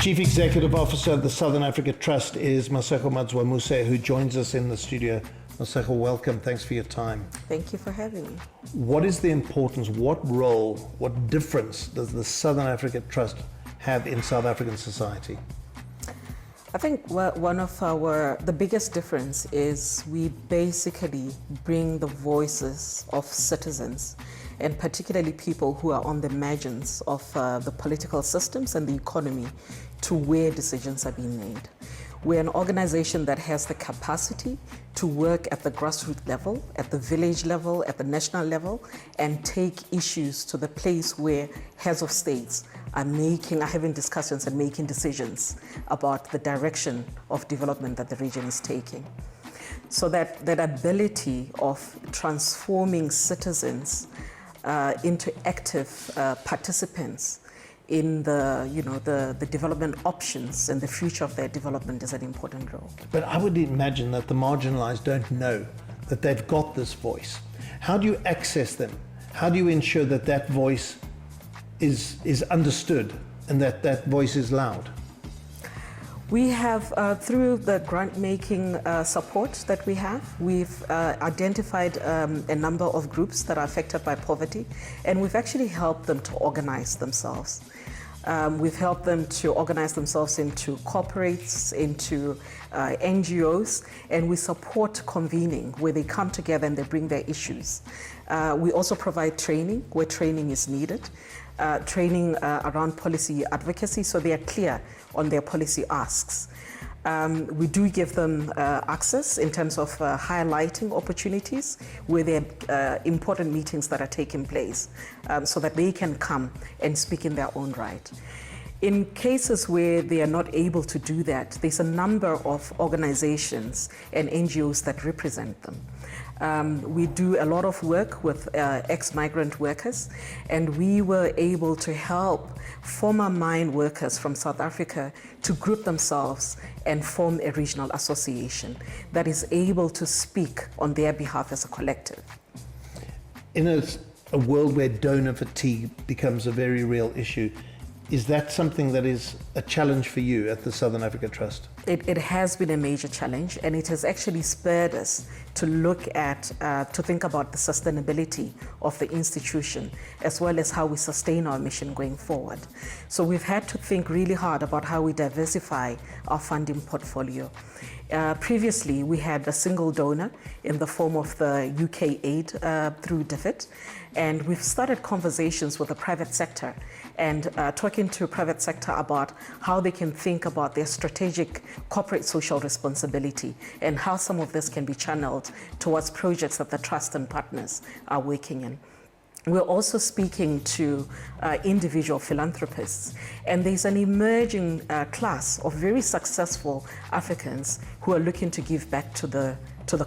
Chief Executive Officer of the Southern Africa Trust is Masego Madzwamuse, who joins us in the studio. Masego, welcome. Thanks for your time. Thank you for having me. What is the importance, what role, what difference does the Southern Africa Trust have in South African society? I think one of the biggest difference is we basically bring the voices of citizens, and particularly people who are on the margins of the political systems and the economy, to where decisions are being made. We're an organization that has the capacity to work at the grassroots level, at the village level, at the national level, and take issues to the place where heads of states are having discussions and making decisions about the direction of development that the region is taking. So that ability of transforming citizens into active participants in the development options and the future of their development is an important role. But I would imagine that the marginalized don't know that they've got this voice. How do you access them? How do you ensure that that voice is understood and that voice is loud? We have, through the grant-making support that we have, we've identified a number of groups that are affected by poverty, and we've actually helped them to organize themselves. We've helped them to organize themselves into corporates, into NGOs, and we support convening where they come together and they bring their issues. We also provide training where training is needed. Training around policy advocacy, so they are clear on their policy asks. We do give them access in terms of highlighting opportunities where there are important meetings that are taking place, so that they can come and speak in their own right. In cases where they are not able to do that, there's a number of organizations and NGOs that represent them. We do a lot of work with ex-migrant workers, and we were able to help former mine workers from South Africa to group themselves and form a regional association that is able to speak on their behalf as a collective. In a world where donor fatigue becomes a very real issue, is that something that is a challenge for you at the Southern Africa Trust? It has been a major challenge, and it has actually spurred us to look at, to think about the sustainability of the institution, as well as how we sustain our mission going forward. So we've had to think really hard about how we diversify our funding portfolio. Previously, we had a single donor in the form of the UK aid through DFID, and we've started conversations with the private sector and talking to private sector about how they can think about their strategic corporate social responsibility and how some of this can be channeled towards projects that the trust and partners are working in. We're also speaking to individual philanthropists, and there's an emerging class of very successful Africans who are looking to give back to the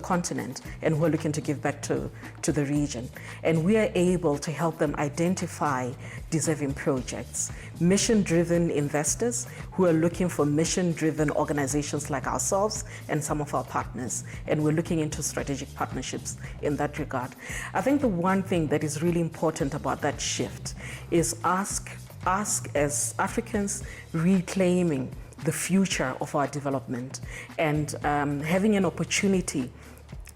continent and who are looking to give back to the region. And we are able to help them identify deserving projects. Mission-driven investors who are looking for mission-driven organizations like ourselves and some of our partners. And we're looking into strategic partnerships in that regard. I think the one thing that is really important about that shift is ask as Africans reclaiming the future of our development and having an opportunity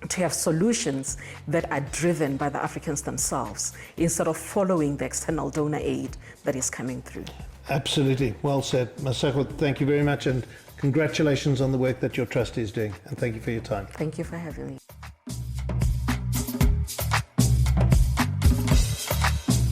to have solutions that are driven by the Africans themselves instead of following the external donor aid that is coming through. Absolutely. Well said. Masego, thank you very much, and congratulations on the work that your trust is doing, and thank you for your time. Thank you for having me.